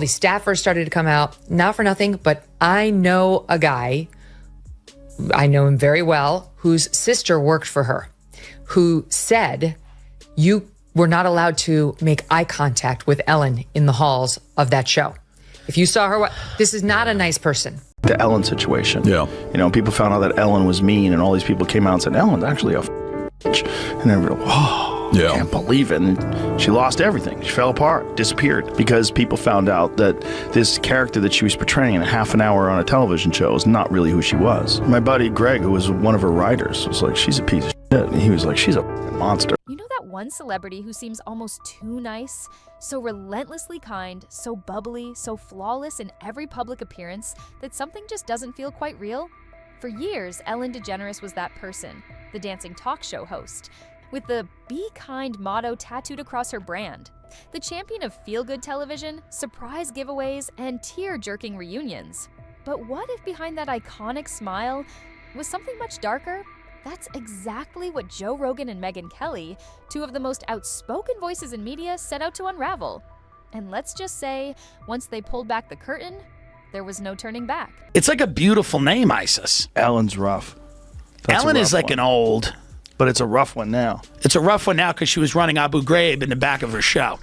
The staffers started to come out, not for nothing, but I know a guy, I know him very well, whose sister worked for her, who said you were not allowed to make eye contact with Ellen in the halls of that show. If you saw her, this is not a nice person. The Ellen situation. Yeah. You know, people found out that Ellen was mean, and all these people came out and said, Ellen's actually a bitch. And everybody, whoa, Yeah. I can't believe it. And she lost everything. She fell apart, disappeared, because people found out that this character that she was portraying in a half an hour on a television show is not really who she was. My buddy Greg, who was one of her writers, was like, she's a piece of shit. And he was like, she's a monster. You know that one celebrity who seems almost too nice? So relentlessly kind, so bubbly, so flawless in every public appearance that something just doesn't feel quite real? For years, Ellen DeGeneres was that person, the dancing talk show host, with the Be Kind motto tattooed across her brand. The champion of feel-good television, surprise giveaways, and tear-jerking reunions. But what if behind that iconic smile was something much darker? That's exactly what Joe Rogan and Megyn Kelly, two of the most outspoken voices in media, set out to unravel. And let's just say, once they pulled back the curtain, there was no turning back. It's like a beautiful name, Isis. Ellen's rough. That's Ellen a is rough like one. an old. But it's a rough one now. It's a rough one now because she was running Abu Ghraib in the back of her show.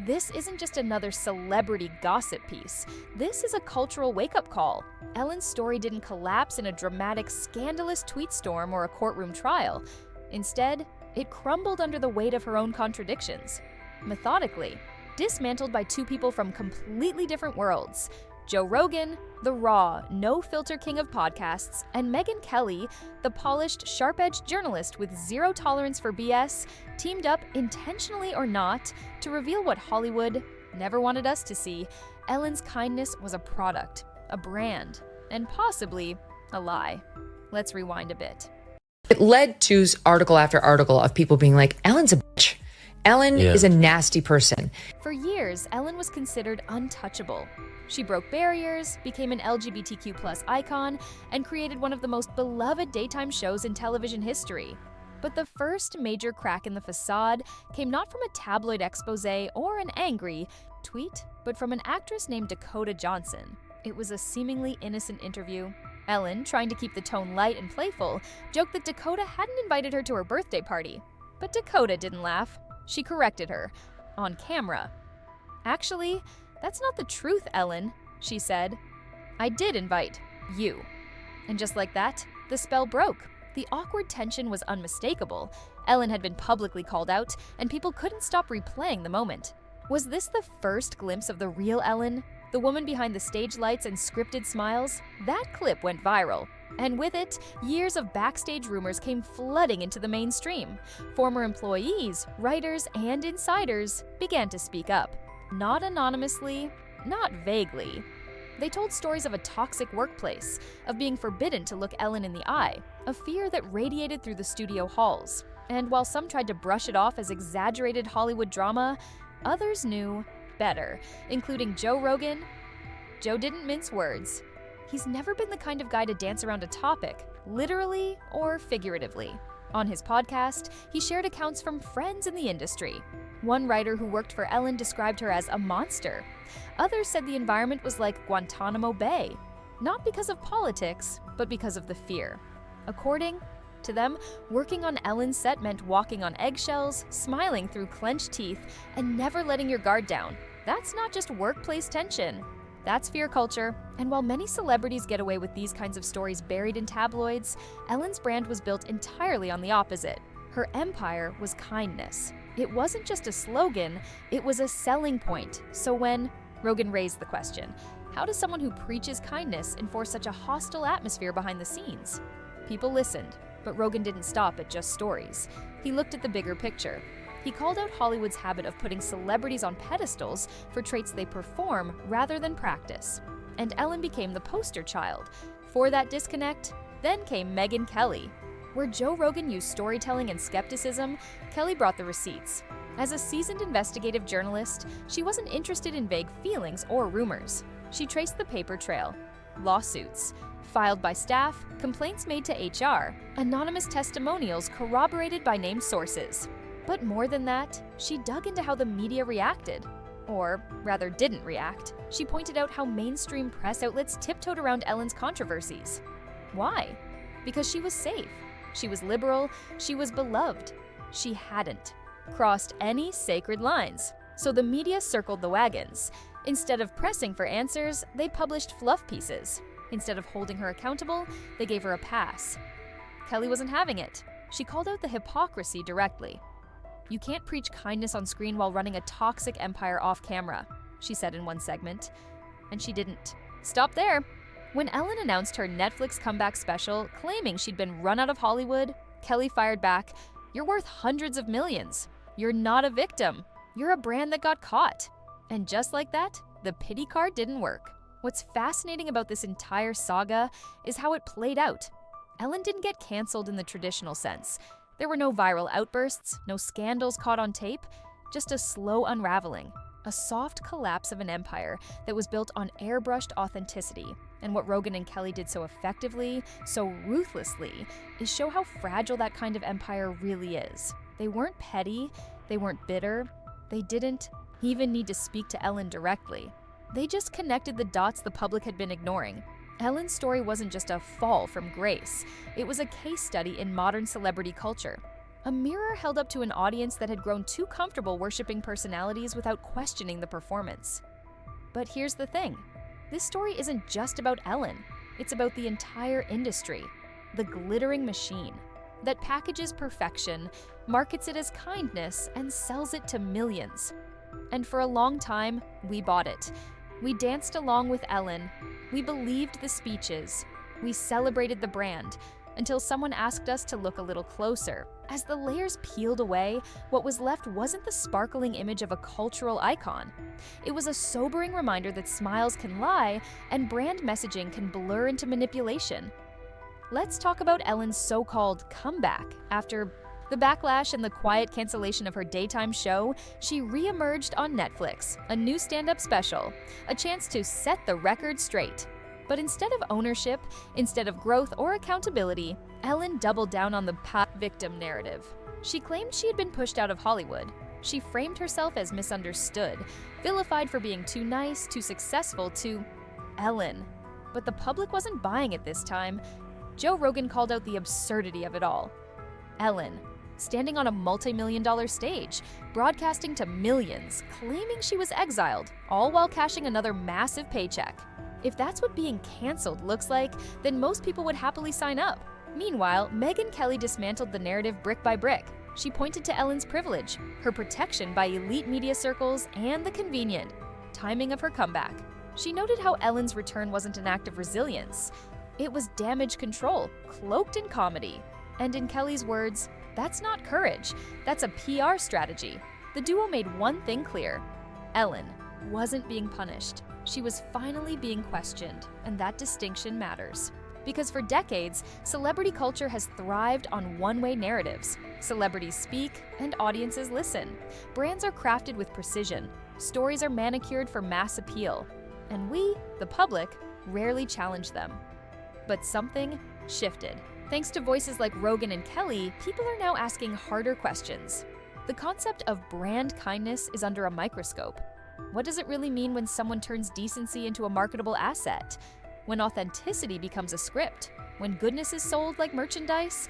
This isn't just another celebrity gossip piece. This is a cultural wake-up call. Ellen's story didn't collapse in a dramatic, scandalous tweet storm or a courtroom trial. Instead, it crumbled under the weight of her own contradictions. Methodically, dismantled by two people from completely different worlds. Joe Rogan, the raw, no-filter king of podcasts, and Megyn Kelly, the polished, sharp-edged journalist with zero tolerance for BS, teamed up, intentionally or not, to reveal what Hollywood never wanted us to see. Ellen's kindness was a product, a brand, and possibly a lie. Let's rewind a bit. It led to article after article of people being like, Ellen's a bitch. Ellen is a nasty person. For years, Ellen was considered untouchable. She broke barriers, became an LGBTQ+ icon, and created one of the most beloved daytime shows in television history. But the first major crack in the facade came not from a tabloid expose or an angry tweet, but from an actress named Dakota Johnson. It was a seemingly innocent interview. Ellen, trying to keep the tone light and playful, joked that Dakota hadn't invited her to her birthday party. But Dakota didn't laugh. She corrected her, on camera. Actually, that's not the truth, Ellen, she said. I did invite you. And just like that, the spell broke. The awkward tension was unmistakable. Ellen had been publicly called out, and people couldn't stop replaying the moment. Was this the first glimpse of the real Ellen? The woman behind the stage lights and scripted smiles? That clip went viral. And with it, years of backstage rumors came flooding into the mainstream. Former employees, writers, and insiders began to speak up. Not anonymously, not vaguely. They told stories of a toxic workplace, of being forbidden to look Ellen in the eye, a fear that radiated through the studio halls. And while some tried to brush it off as exaggerated Hollywood drama, others knew better, including Joe Rogan. Joe didn't mince words. He's never been the kind of guy to dance around a topic, literally or figuratively. On his podcast, he shared accounts from friends in the industry. One writer who worked for Ellen described her as a monster. Others said the environment was like Guantanamo Bay, not because of politics, but because of the fear. According to them, working on Ellen's set meant walking on eggshells, smiling through clenched teeth, and never letting your guard down. That's not just workplace tension. That's fear culture, and while many celebrities get away with these kinds of stories buried in tabloids, Ellen's brand was built entirely on the opposite. Her empire was kindness. It wasn't just a slogan, it was a selling point. So when Rogan raised the question, how does someone who preaches kindness enforce such a hostile atmosphere behind the scenes? People listened, but Rogan didn't stop at just stories. He looked at the bigger picture. He called out Hollywood's habit of putting celebrities on pedestals for traits they perform rather than practice. And Ellen became the poster child. For that disconnect, then came Megyn Kelly. Where Joe Rogan used storytelling and skepticism, Kelly brought the receipts. As a seasoned investigative journalist, she wasn't interested in vague feelings or rumors. She traced the paper trail. Lawsuits filed by staff, complaints made to HR, anonymous testimonials corroborated by named sources. But more than that, she dug into how the media reacted. Or rather, didn't react. She pointed out how mainstream press outlets tiptoed around Ellen's controversies. Why? Because she was safe. She was liberal. She was beloved. She hadn't crossed any sacred lines. So the media circled the wagons. Instead of pressing for answers, they published fluff pieces. Instead of holding her accountable, they gave her a pass. Kelly wasn't having it. She called out the hypocrisy directly. "You can't preach kindness on screen while running a toxic empire off camera," she said in one segment. And she didn't stop there. When Ellen announced her Netflix comeback special, claiming she'd been run out of Hollywood, Kelly fired back, "You're worth hundreds of millions. You're not a victim. You're a brand that got caught." And just like that, the pity card didn't work. What's fascinating about this entire saga is how it played out. Ellen didn't get canceled in the traditional sense. There were no viral outbursts, no scandals caught on tape, just a slow unraveling, a soft collapse of an empire that was built on airbrushed authenticity. And what Rogan and Kelly did so effectively, so ruthlessly, is show how fragile that kind of empire really is. They weren't petty, they weren't bitter, they didn't even need to speak to Ellen directly. They just connected the dots the public had been ignoring. Ellen's story wasn't just a fall from grace. It was a case study in modern celebrity culture. A mirror held up to an audience that had grown too comfortable worshiping personalities without questioning the performance. But here's the thing. This story isn't just about Ellen. It's about the entire industry. The glittering machine that packages perfection, markets it as kindness, and sells it to millions. And for a long time, we bought it. We danced along with Ellen. We believed the speeches. We celebrated the brand until someone asked us to look a little closer. As the layers peeled away, what was left wasn't the sparkling image of a cultural icon. It was a sobering reminder that smiles can lie and brand messaging can blur into manipulation. Let's talk about Ellen's so-called comeback. After the backlash and the quiet cancellation of her daytime show, she re-emerged on Netflix, a new stand-up special, a chance to set the record straight. But instead of ownership, instead of growth or accountability, Ellen doubled down on the victim narrative. She claimed she had been pushed out of Hollywood. She framed herself as misunderstood, vilified for being too nice, too successful, too Ellen. But the public wasn't buying it this time. Joe Rogan called out the absurdity of it all. Ellen, standing on a multi-million-dollar stage, broadcasting to millions, claiming she was exiled, all while cashing another massive paycheck. If that's what being canceled looks like, then most people would happily sign up. Meanwhile, Megyn Kelly dismantled the narrative brick by brick. She pointed to Ellen's privilege, her protection by elite media circles, and the convenient timing of her comeback. She noted how Ellen's return wasn't an act of resilience. It was damage control, cloaked in comedy. And in Kelly's words, that's not courage, that's a PR strategy. The duo made one thing clear. Ellen wasn't being punished. She was finally being questioned, and that distinction matters. Because for decades, celebrity culture has thrived on one-way narratives. Celebrities speak, and audiences listen. Brands are crafted with precision. Stories are manicured for mass appeal. And we, the public, rarely challenge them. But something shifted. Thanks to voices like Rogan and Kelly, people are now asking harder questions. The concept of brand kindness is under a microscope. What does it really mean when someone turns decency into a marketable asset? When authenticity becomes a script? When goodness is sold like merchandise?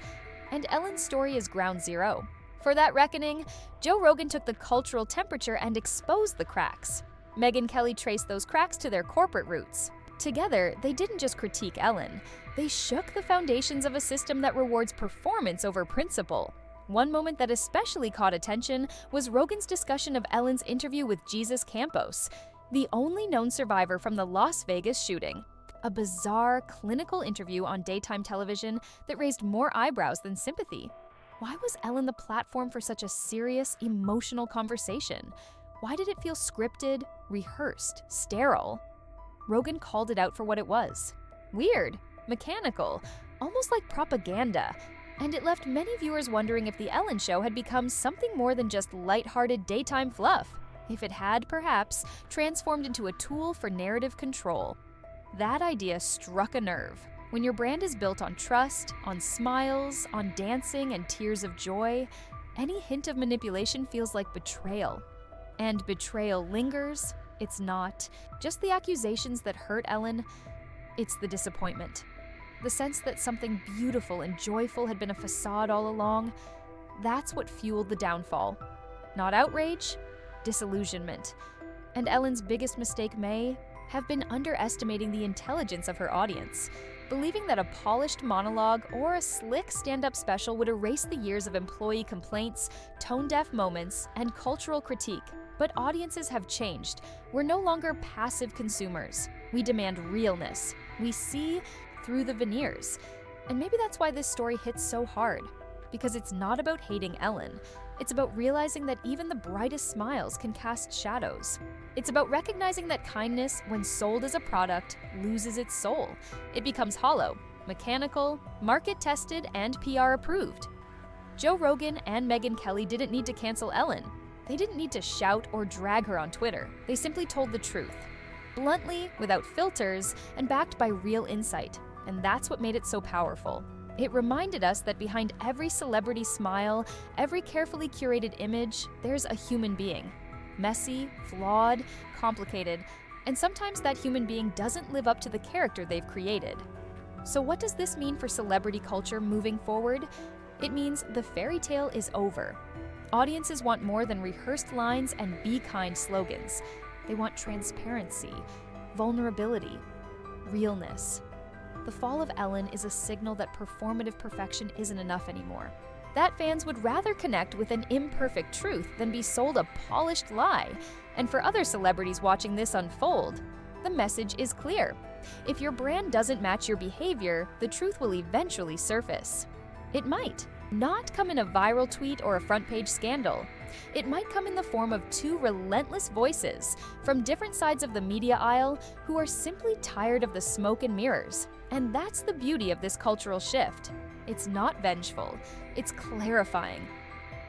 And Ellen's story is ground zero. For that reckoning, Joe Rogan took the cultural temperature and exposed the cracks. Megyn Kelly traced those cracks to their corporate roots. Together, they didn't just critique Ellen. They shook the foundations of a system that rewards performance over principle. One moment that especially caught attention was Rogan's discussion of Ellen's interview with Jesus Campos, the only known survivor from the Las Vegas shooting. A bizarre, clinical interview on daytime television that raised more eyebrows than sympathy. Why was Ellen the platform for such a serious, emotional conversation? Why did it feel scripted, rehearsed, sterile? Rogan called it out for what it was. Weird, mechanical, almost like propaganda. And it left many viewers wondering if The Ellen Show had become something more than just lighthearted daytime fluff. If it had, perhaps, transformed into a tool for narrative control. That idea struck a nerve. When your brand is built on trust, on smiles, on dancing and tears of joy, any hint of manipulation feels like betrayal. And betrayal lingers. It's not just the accusations that hurt Ellen, it's the disappointment. The sense that something beautiful and joyful had been a facade all along. That's what fueled the downfall. Not outrage, disillusionment. And Ellen's biggest mistake may have been underestimating the intelligence of her audience, believing that a polished monologue or a slick stand-up special would erase the years of employee complaints, tone-deaf moments, and cultural critique. But audiences have changed. We're no longer passive consumers. We demand realness. We see through the veneers. And maybe that's why this story hits so hard. Because it's not about hating Ellen. It's about realizing that even the brightest smiles can cast shadows. It's about recognizing that kindness, when sold as a product, loses its soul. It becomes hollow, mechanical, market-tested, and PR-approved. Joe Rogan and Megyn Kelly didn't need to cancel Ellen. They didn't need to shout or drag her on Twitter. They simply told the truth. Bluntly, without filters, and backed by real insight. And that's what made it so powerful. It reminded us that behind every celebrity smile, every carefully curated image, there's a human being. Messy, flawed, complicated, and sometimes that human being doesn't live up to the character they've created. So what does this mean for celebrity culture moving forward? It means the fairy tale is over. Audiences want more than rehearsed lines and be kind slogans. They want transparency, vulnerability, realness. The fall of Ellen is a signal that performative perfection isn't enough anymore. That fans would rather connect with an imperfect truth than be sold a polished lie. And for other celebrities watching this unfold, the message is clear. If your brand doesn't match your behavior, the truth will eventually surface. It might not come in a viral tweet or a front-page scandal. It might come in the form of two relentless voices from different sides of the media aisle who are simply tired of the smoke and mirrors. And that's the beauty of this cultural shift. It's not vengeful, it's clarifying.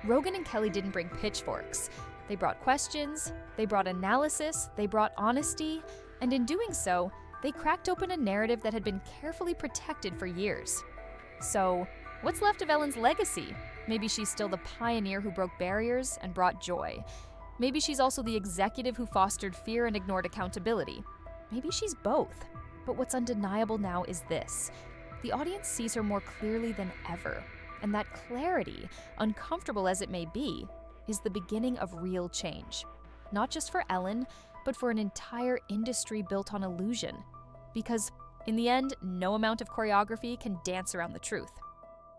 Rogan and Kelly didn't bring pitchforks. They brought questions, they brought analysis, they brought honesty, and in doing so, they cracked open a narrative that had been carefully protected for years. So, what's left of Ellen's legacy? Maybe she's still the pioneer who broke barriers and brought joy. Maybe she's also the executive who fostered fear and ignored accountability. Maybe she's both. But what's undeniable now is this. The audience sees her more clearly than ever. And that clarity, uncomfortable as it may be, is the beginning of real change. Not just for Ellen, but for an entire industry built on illusion. Because, in the end, no amount of choreography can dance around the truth.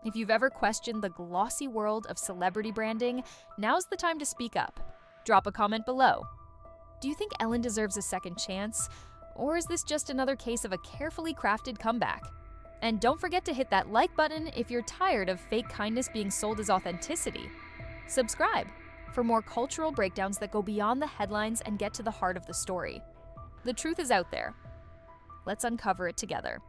If you've ever questioned the glossy world of celebrity branding, now's the time to speak up. Drop a comment below. Do you think Ellen deserves a second chance? Or is this just another case of a carefully crafted comeback? And don't forget to hit that like button if you're tired of fake kindness being sold as authenticity. Subscribe for more cultural breakdowns that go beyond the headlines and get to the heart of the story. The truth is out there. Let's uncover it together.